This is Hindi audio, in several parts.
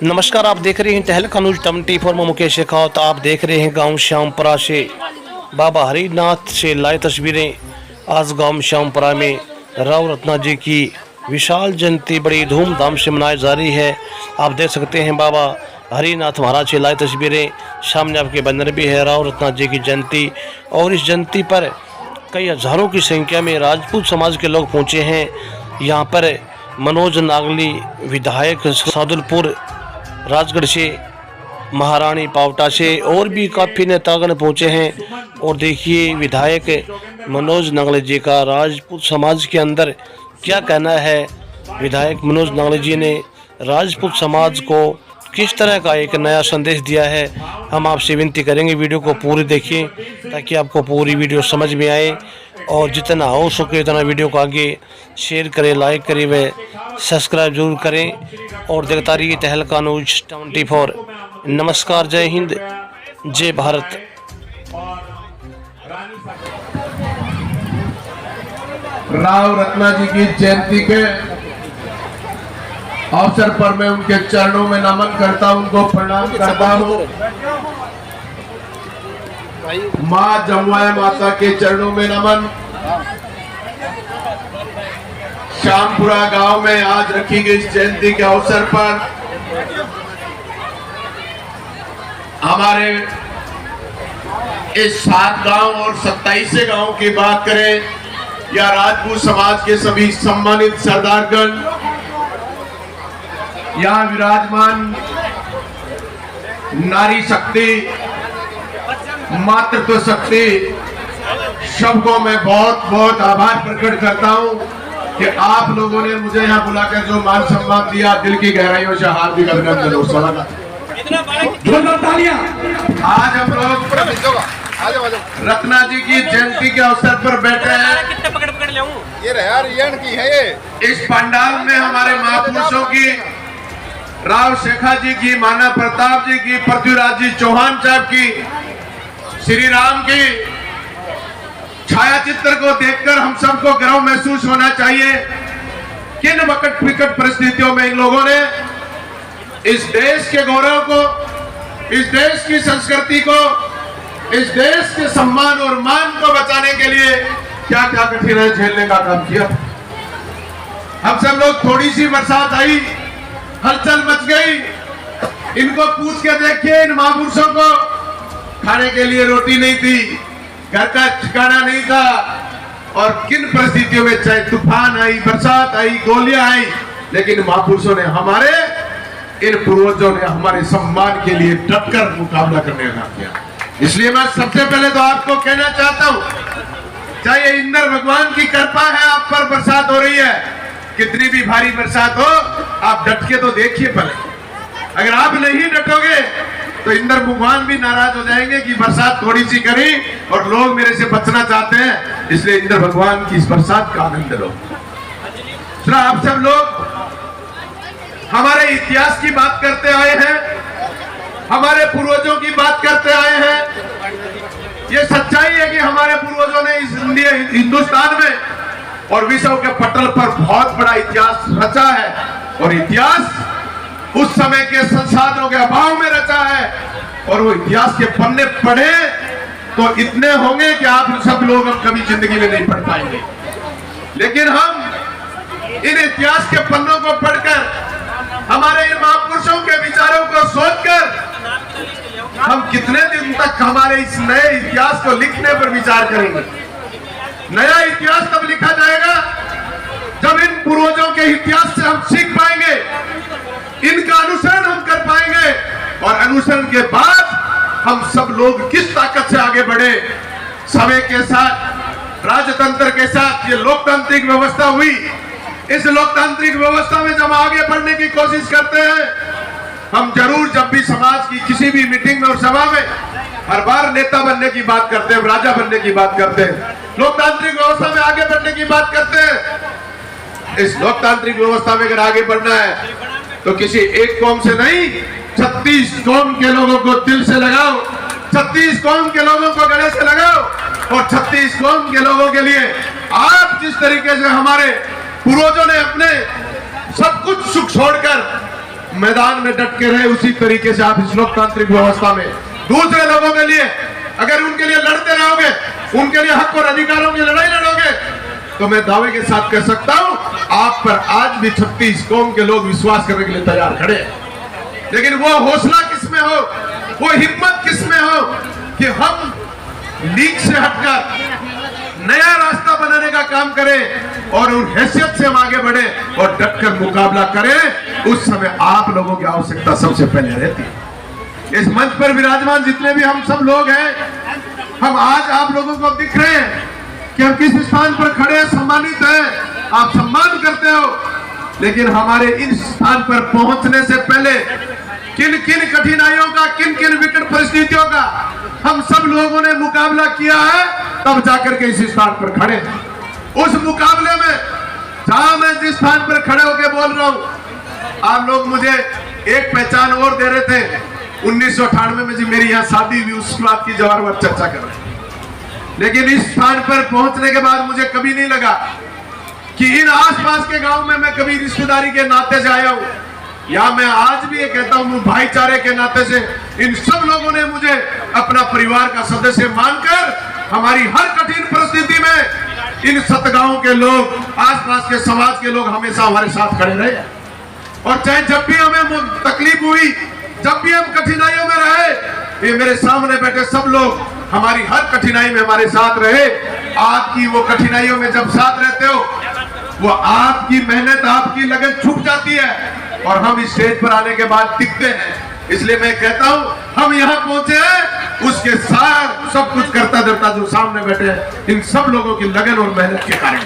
नमस्कार, आप देख रहे हैं तहलका न्यूज 24 में मुकेश शेखावत। आप देख रहे हैं गांव श्यामपुरा से बाबा हरिनाथ से लाई तस्वीरें। आज गांव श्यामपुरा में राव रत्ना जी की विशाल जयंती बड़ी धूमधाम से मनाई जा रही है। आप देख सकते हैं बाबा हरिनाथ महाराज से लाई तस्वीरें। सामने आपके बैनर भी है राव रत्ना जी की जयंती, और इस जयंती पर कई हजारों की संख्या में राजपूत समाज के लोग पहुँचे हैं। यहाँ पर मनोज नागली विधायक सादुलपुर राजगढ़ से, महारानी पावटा से और भी काफ़ी नेतागण पहुँचे हैं। और देखिए विधायक मनोज नागले जी का राजपूत समाज के अंदर क्या कहना है। विधायक मनोज नागले जी ने राजपूत समाज को किस तरह का एक नया संदेश दिया है। हम आपसे विनती करेंगे वीडियो को पूरी देखिए ताकि आपको पूरी वीडियो समझ में आए, और जितना हो सके उतना वीडियो को आगे शेयर करें, लाइक करें व सब्सक्राइब जरूर करें। और देखता रहिए तहलका न्यूज 24। नमस्कार, जय हिंद, जय भारत। राव रत्ना जी की जयंती के अवसर पर मैं उनके चरणों में नमन करता हूं, उनको प्रणाम करता हूं। माँ जमुआ माता के चरणों में नमन। श्यामपुरा गांव में आज रखी गई इस जयंती के अवसर पर हमारे इस 7 गांव और 27 गांव की बात करें या राजपूत समाज के सभी सम्मानित सरदारगण, यहाँ विराजमान नारी शक्ति, मातृत्व शक्ति, सबको मैं बहुत बहुत आभार प्रकट करता हूं कि आप लोगों ने मुझे यहाँ बुलाकर जो मान सम्मान दिया, दिल की गहराइयों से हार्दिक अभिनंदन और स्वागत। आज हम लोग रत्ना जी की जयंती के अवसर पर बैठे हैं। इस पंडाल में हमारे महापुरुषों की, राव शेखा जी की, माना प्रताप जी की, पृथ्वीराज जी चौहान साहब की, श्री राम की छायाचित्र को देखकर हम सबको गर्व महसूस होना चाहिए। किन विकट परिस्थितियों में इन लोगों ने इस देश के गौरव को, इस देश की संस्कृति को, इस देश के सम्मान और मान को बचाने के लिए क्या क्या कठिनाई झेलने का काम किया। हम सब लोग, थोड़ी सी बरसात आई, हलचल मच गई। इनको पूछ के देखिए, इन महापुरुषों को खाने के लिए रोटी नहीं थी, घर का ठिकाना नहीं था, और किन परिस्थितियों में चाहे तूफान आई, बरसात आई, गोलियां आई, लेकिन महापुरुषों ने, हमारे इन पूर्वजों ने हमारे सम्मान के लिए डटकर मुकाबला करने का किया। इसलिए मैं सबसे पहले तो आपको कहना चाहता हूं, चाहे इंद्र भगवान की कृपा है आप पर बरसात हो रही है, कितनी भी भारी बरसात हो, आप डट के तो देखिए पहले। अगर आप नहीं डटोगे तो इंद्र भगवान भी नाराज हो जाएंगे कि बरसात थोड़ी सी करी और लोग मेरे से बचना चाहते हैं, इसलिए इंद्र भगवान की इस बरसात का आनंद लो। आप सब लोग हमारे इतिहास की बात करते आए हैं, हमारे पूर्वजों की बात करते आए हैं। ये सच्चाई है कि हमारे पूर्वजों ने इस हिंदुस्तान में और विश्व के पटल पर बहुत बड़ा इतिहास रचा है, और इतिहास उस समय के संसाधनों के अभाव में रचा है, और वो इतिहास के पन्ने पढ़े तो इतने होंगे कि आप सब लोग हम कभी जिंदगी में नहीं पढ़ पाएंगे। लेकिन हम इन इतिहास के पन्नों को पढ़कर, हमारे इन महापुरुषों के विचारों को सोचकर, हम कितने दिन तक हमारे इस नए इतिहास को लिखने पर विचार करेंगे। नया इतिहास तब लिखा जाएगा जब इन पूर्वजों के इतिहास से हम सीख पाएंगे, इनका अनुसरण हम कर पाएंगे, और अनुसरण के बाद हम सब लोग किस ताकत से आगे बढ़े। समय के साथ, राजतंत्र के साथ ये लोकतांत्रिक व्यवस्था हुई। इस लोकतांत्रिक व्यवस्था में जब आगे बढ़ने की कोशिश करते हैं, हम जरूर जब भी समाज की किसी भी मीटिंग में और सभा में हर बार नेता बनने की बात करते हैं, राजा बनने की बात करते हैं, लोकतांत्रिक व्यवस्था में आगे बढ़ने की बात करते हैं। इस लोकतांत्रिक व्यवस्था में अगर आगे बढ़ना है तो किसी एक कौम से नहीं, 36 कौम के लोगों को दिल से लगाओ, 36 कौम के लोगों को गले से लगाओ, और 36 कौम के लोगों के लिए आप जिस तरीके से हमारे पूर्वजों ने अपने सब कुछ सुख छोड़कर मैदान में डट के रहे, उसी तरीके से आप इस लोकतांत्रिक व्यवस्था में दूसरे लोगों के लिए अगर उनके लिए लड़ते रहोगे, उनके लिए हक और अधिकारों की लड़ाई लड़ोगे, तो मैं दावे के साथ कह सकता हूं आप पर आज भी 36 कौम के लोग विश्वास करने के लिए तैयार खड़े हैं। लेकिन वो हौसला किसमें हो, वो हिम्मत किसमें हो कि हम लीक से हटकर नया रास्ता बनाने का काम करें और उन हैसियत से हम आगे बढ़े और डटकर मुकाबला करें। उस समय आप लोगों की आवश्यकता सबसे पहले रहती है। इस मंच पर विराजमान जितने भी हम सब लोग हैं, हम आज आप लोगों को दिख रहे हैं कि हम किस स्थान पर खड़े हैं, सम्मानित हैं, आप सम्मान करते हो। लेकिन हमारे इस स्थान पर पहुंचने से पहले किन किन कठिनाइयों का, किन किन विकट परिस्थितियों का हम सब लोगों ने मुकाबला किया है, तब जाकर के इस स्थान पर खड़े हैं। उस मुकाबले में जहां मैं जिस स्थान पर खड़े होकर बोल रहा हूं, आप लोग मुझे एक पहचान और दे रहे थे। 1998 में जी मेरी यहाँ शादी हुई, उसके बाद की जवार चर्चा कर रहे हैं। लेकिन इस स्थान पर पहुंचने के बाद मुझे कभी नहीं लगा कि इन आसपास के गांव में मैं कभी रिश्तेदारी के नाते से आया हूं, या मैं आज भी ये कहता हूं भाईचारे के नाते से इन सब लोगों ने मुझे अपना परिवार का सदस्य मानकर हमारी हर कठिन परिस्थिति में इन 7 गांवों के लोग, आसपास के समाज के लोग हमेशा हमारे साथ खड़े रहे। और चाहे जब भी हमें तकलीफ हुई, जब भी हम कठिनाइयों में रहे, ये मेरे सामने बैठे सब लोग हमारी हर कठिनाई में हमारे साथ रहे। आपकी वो कठिनाइयों में जब साथ रहते हो, वो आपकी मेहनत, आपकी लगन छुप जाती है और हम इस स्टेज पर आने के बाद दिखते हैं। इसलिए मैं कहता हूं हम यहाँ पहुंचे हैं उसके साथ सब कुछ करता धरता जो सामने बैठे हैं, इन सब लोगों की लगन और मेहनत के कारण।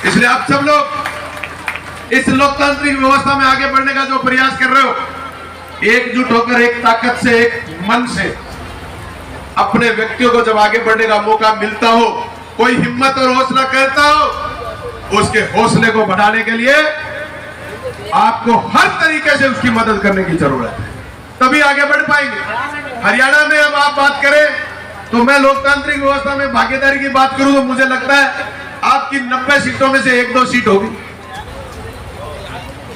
इसलिए आप सब लोग इस लोकतांत्रिक व्यवस्था में आगे बढ़ने का जो प्रयास कर रहे हो, एकजुट होकर, एक ताकत से, एक मन से अपने व्यक्तियों को जब आगे बढ़ने का मौका मिलता हो, कोई हिम्मत और हौसला करता हो, उसके हौसले को बढ़ाने के लिए आपको हर तरीके से उसकी मदद करने की जरूरत है, तभी आगे बढ़ पाएंगे। हरियाणा में अब आप बात करें तो मैं लोकतांत्रिक व्यवस्था में भागीदारी की बात करूं तो मुझे लगता है आपकी 90 सीटों में से 1-2 सीट होगी।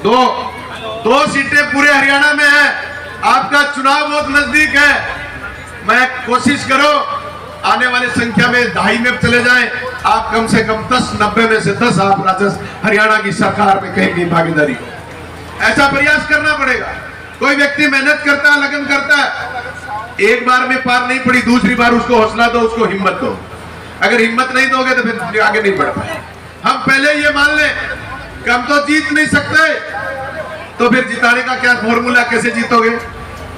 दो सीटें पूरे हरियाणा में है। आपका चुनाव बहुत नजदीक है। मैं कोशिश करो आने वाली संख्या में 2.5 में चले जाएं, आप कम से कम 90 में से 10 आप हरियाणा की सरकार में कहीं भागीदारी हो, ऐसा प्रयास करना पड़ेगा। कोई व्यक्ति मेहनत करता है, लगन करता है, एक बार में पार नहीं पड़ी, दूसरी बार उसको हौसला दो, उसको हिम्मत दो। अगर हिम्मत नहीं दोगे तो फिर आगे नहीं बढ़ पाए। हम पहले ये मान लें कि हम तो जीत नहीं सकते, तो फिर जिताने का क्या फॉर्मूला, कैसे जीतोगे?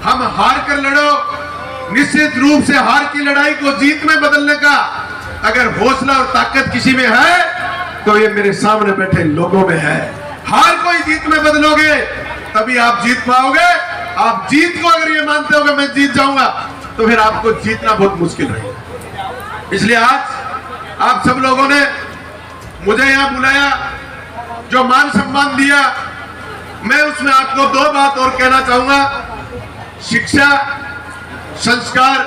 हम हार कर लड़ो। निश्चित रूप से हार की लड़ाई को जीत में बदलने का अगर हौसला और ताकत किसी में है तो ये मेरे सामने बैठे लोगों में है। हार को ही जीत में बदलोगे तभी आप जीत पाओगे। आप जीत को अगर ये मानते हो कि मैं जीत जाऊंगा तो फिर आपको जीतना बहुत मुश्किल रहेगा। इसलिए आज आप सब लोगों ने मुझे यहाँ बुलाया, जो मान सम्मान दिया, मैं उसमें आपको 2 बात और कहना चाहूंगा। शिक्षा, संस्कार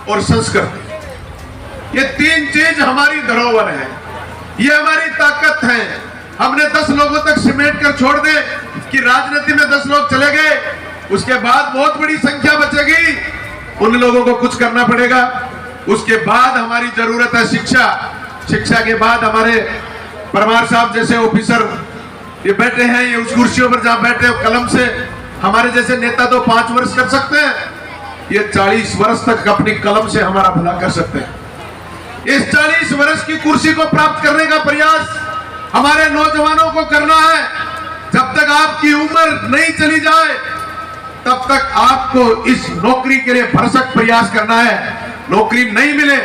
और संस्कृति, ये 3 चीज हमारी धरोहर है, ये हमारी ताकत है। हमने 10 लोगों तक सिमेट कर छोड़ दे कि राजनीति में 10 लोग चले गए, उसके बाद बहुत बड़ी संख्या बचेगी, उन लोगों को कुछ करना पड़ेगा। उसके बाद हमारी जरूरत है शिक्षा। शिक्षा के बाद हमारे परमार साहब जैसे ऑफिसर ये बैठे हैं, ये उस कुर्सियों पर जहां बैठे हो कलम से, हमारे जैसे नेता तो 5 वर्ष कर सकते हैं, ये 40 वर्ष तक अपनी कलम से हमारा भला कर सकते हैं। इस 40 वर्ष की कुर्सी को प्राप्त करने का प्रयास हमारे नौजवानों को करना है। जब तक आपकी उम्र नहीं चली जाए तब तक आपको इस नौकरी के लिए भरसक प्रयास करना है। नौकरी नहीं मिले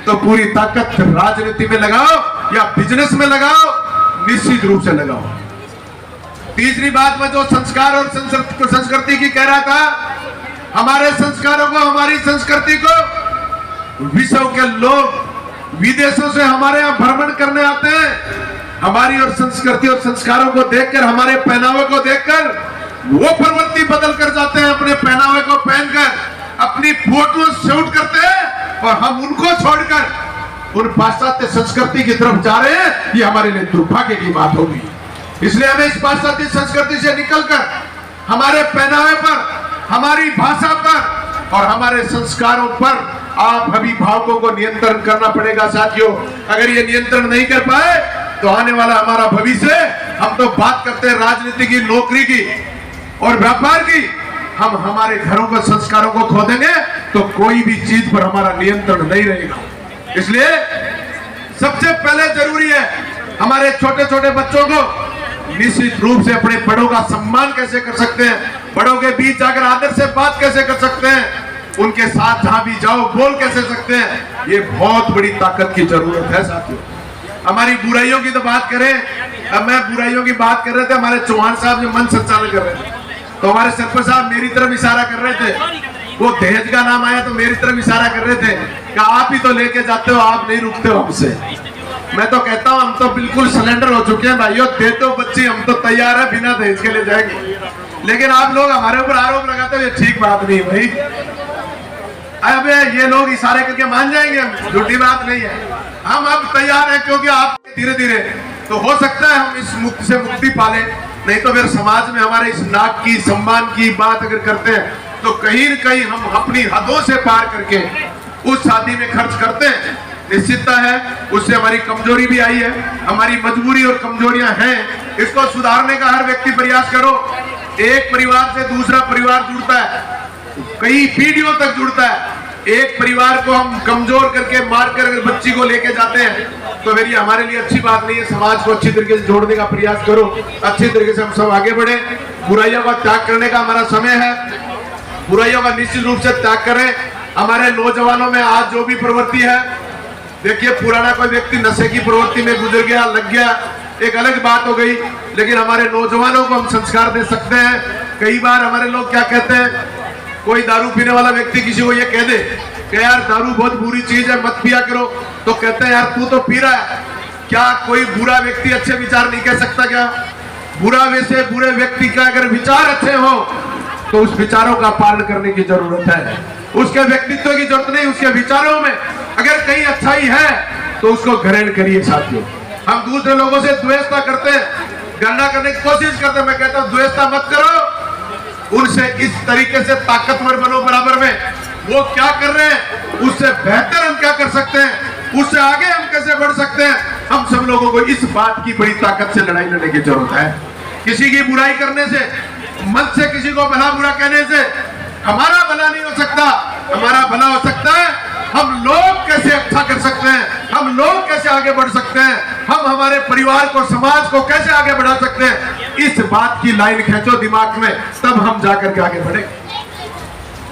तो पूरी ताकत राजनीति में लगाओ या बिजनेस में लगाओ, निश्चित रूप से लगाओ। तीसरी बात मैं जो संस्कार और संस्कृति की कह रहा था, हमारे संस्कारों को, हमारी संस्कृति को विश्व के लोग विदेशों से हमारे यहाँ भ्रमण करने आते हैं। हमारी और संस्कृति और संस्कारों को देखकर, हमारे पहनावे को देखकर वो प्रवृत्ति बदल कर जाते हैं। अपने पहनावे को पहनकर अपनी फोटो शूट करते हैं और हम उनको छोड़कर उन पाश्चात्य संस्कृति की तरफ जा रहे हैं। ये हमारे लिए दुर्भाग्य की बात होगी। इसलिए हमें इस पाश्चात्य संस्कृति से निकलकर हमारे पहनावे पर, हमारी भाषा पर और हमारे संस्कारों पर आप अभिभावकों को नियंत्रण करना पड़ेगा साथियों। अगर ये नियंत्रण नहीं कर पाए तो आने वाला हमारा भविष्य, हम तो बात करते हैं राजनीति की, नौकरी की और व्यापार की, हम हमारे घरों के संस्कारों को खो देंगे तो कोई भी चीज पर हमारा नियंत्रण नहीं रहेगा। इसलिए सबसे पहले जरूरी है हमारे छोटे छोटे बच्चों को निश्चित रूप से अपने बड़ों का सम्मान कैसे कर सकते हैं, बड़ों के बीच जाकर आदर से बात कैसे कर सकते हैं, उनके साथ जहां भी जाओ बोल कैसे सकते हैं, ये बहुत बड़ी ताकत की जरूरत है साथियों। हमारी बुराइयों की तो बात करें, अब मैं बुराइयों की बात कर रहे थे, हमारे चौहान साहब जो मंच संचालन कर रहे थे तो हमारे सरपंच साहब मेरी तरफ इशारा कर रहे थे, वो दहेज का नाम आया तो मेरी तरफ इशारा कर रहे थे कि आप ही तो लेके जाते हो, आप नहीं रुकते हो हमसे। मैं तो कहता हूं हम तो बिल्कुल सिलेंडर हो चुके हैं भाइयों, दे दो बच्ची, हम तो तैयार है, बिना दहेज के ले जाएंगे। लेकिन आप लोग हमारे ऊपर आरोप लगाते हो, ठीक बात नहीं भाई। अब ये लोग इशारे करके मान जाएंगे, झूठी बात नहीं है, हम अब तैयार हैं क्योंकि आप धीरे धीरे तो हो सकता है हम इस मुक्ति से मुक्ति पाले, नहीं तो फिर समाज में हमारे इस नाक की सम्मान की बात अगर करते हैं तो कहीं न कहीं हम अपनी हदों से पार करके उस शादी में खर्च करते हैं। निश्चितता है उससे हमारी कमजोरी भी आई है, हमारी मजबूरी और कमजोरियां हैं, इसको सुधारने का हर व्यक्ति प्रयास करो। एक परिवार से दूसरा परिवार जुड़ता है, कई पीढ़ियों तक जुड़ता है। एक परिवार को हम कमजोर करके मार कर अगर बच्ची को लेके जाते हैं तो फिर ये हमारे लिए अच्छी बात नहीं है। समाज को अच्छी तरीके से जोड़ने का प्रयास करो, अच्छी तरीके से हम सब आगे बढ़े। बुराइयों का त्याग करने का हमारा समय है, बुराइयों का निश्चित रूप से त्याग करें। हमारे नौजवानों में आज जो भी प्रवृत्ति है, देखिए पुराना कोई व्यक्ति नशे की प्रवृत्ति में गुजर गया, लग गया, एक अलग बात हो गई, लेकिन हमारे नौजवानों को हम संस्कार दे सकते हैं। कई बार हमारे लोग क्या कहते हैं, कोई दारू पीने वाला व्यक्ति किसी को ये कह दे कि यार दारू बहुत बुरी चीज है, मत पिया करो, तो कहते हैं यार तू तो पी रहा है। क्या कोई बुरा व्यक्ति अच्छे विचार नहीं कह सकता क्या? बुरा वैसे बुरे व्यक्ति का अगर विचार अच्छे हो तो उस विचारों का पालन करने की जरूरत है। उसके व्यक्तित्व की जरूरत नहीं, उसके विचारों में अगर कहीं अच्छाई है तो उसको ग्रहण करिए साथियों। हम दूसरे लोगों से द्वेषता करते हैं, गणना करने की कोशिश करते हैं, मैं कहता हूं द्वेषता मत करो, उनसे इस तरीके से ताकतवर बनो बराबर में। वो क्या कर रहे हैं उससे बेहतर हम क्या कर सकते हैं, उससे आगे हम कैसे बढ़ सकते हैं, हम सब लोगों को इस बात की बड़ी ताकत से लड़ाई लड़ने की जरूरत है। किसी की बुराई करने से, मन से किसी को भला बुरा कहने से हमारा भला नहीं हो सकता। हमारा भला हो सकता है हम लोग कैसे अच्छा कर सकते हैं, हम लोग कैसे आगे बढ़ सकते हैं, हम हमारे परिवार को, समाज को कैसे आगे बढ़ा सकते हैं, इस बात की लाइन खींचो दिमाग में, तब हम जाकर के आगे बढ़े।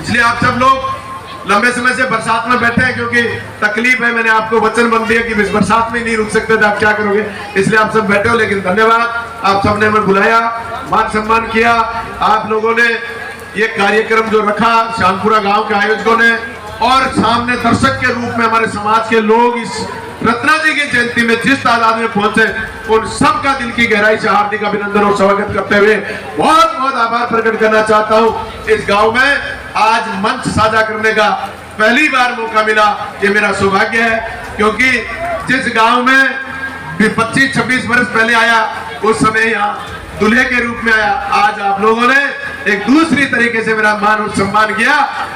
इसलिए आप सब लोग लंबे समय से बरसात में बैठे हैं क्योंकि तकलीफ है, मैंने आपको वचन बंद दिया कि इस बरसात में नहीं रुक सकते थे, आप क्या करोगे, इसलिए आप सब बैठे हो। लेकिन धन्यवाद, आप सबने हमें बुलाया, मान सम्मान किया, आप लोगों ने ये कार्यक्रम जो रखा श्यामपुरा गांव के आयोजकों ने, और सामने दर्शक के रूप में हमारे समाज के लोग इस रत्ना जी की जयंती में जिस तादाद में पहुंचे, उन सबका दिल की गहराई से हार्दिक अभिनंदन और स्वागत करते हुए बहुत बहुत आभार प्रकट करना चाहता हूं। इस गांव में आज मंच साझा करने का पहली बार मौका मिला, ये मेरा सौभाग्य है, क्योंकि जिस गांव में 25-26 वर्ष पहले आया उस समय यहाँ दूल्हे के रूप में आया, आज आप लोगों ने एक दूसरी तरीके से मेरा मान और सम्मान किया,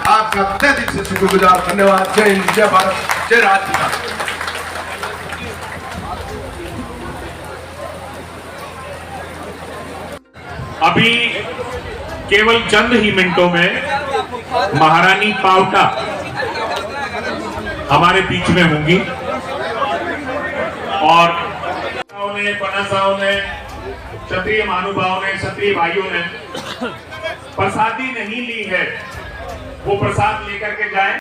आपका तहे दिल से शुक्रगुजार, धन्यवाद। जय हिंद, जय भारत, जय राष्ट्र। अभी केवल चंद ही मिनटों में महारानी पावटा हमारे बीच में होंगी और पन्ना ने, क्षत्रिय महानुभाव ने, क्षत्रिय भाइयों ने प्रसादी नहीं ली है, वो प्रसाद लेकर के जाएं।